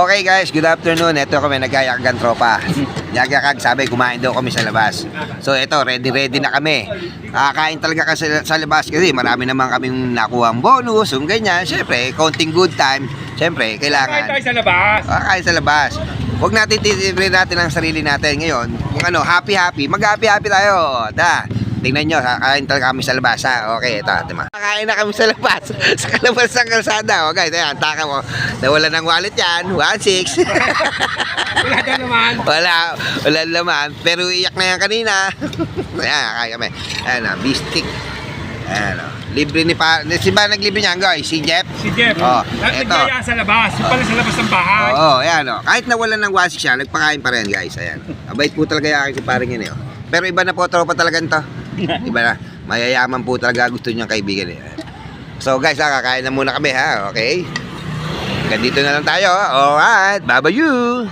Okay guys, good afternoon. Ito kami nagkayakagan tropa. Yagakag sabi kumain daw kami sa labas. So ito, ready na kami. Kakain talaga kasi sa labas kasi marami naman kaming nakuha ang bonus, yung ganyan. Siyempre, counting good time. Siyempre, kailangan. Kakain tayo sa labas. Kakain sa labas. Huwag natin titibrin natin ang sarili natin ngayon. Kung ano, happy, mag-happy tayo. Tingnan nyo, kakain talaga kami sa labas ha. Okay, ito, diba? Kakain na kami sa labas. Sa kalabas ng kalsada. Okay, ayan, taka mo. Nawala ng wallet yan, 1.6. Wala ka naman. Wala naman. Pero iyak na yan kanina. Ayan, kakain kami. Ayan o, beef stick. Ayan o. Libre ni pa. Si ba naglibre niyan, guys? Si Jeff? Si Jeff. Oh, At eto. nagbiyaya sa labas. Yung pala sa labas ng bahay. Oo, ayan o. Kahit nawalan ng 1.6 siya, nagpakain pa rin, guys. Ayan. Abait po talaga yung aking si paring yun eh. Oh. Pero iba na po, tropa talaga nito. Iba na. Mayayaman po talaga gusto niyang kaibigan eh. So guys, kakain na muna kami ha, okay? Ganito na lang tayo. Alright, bye-bye you!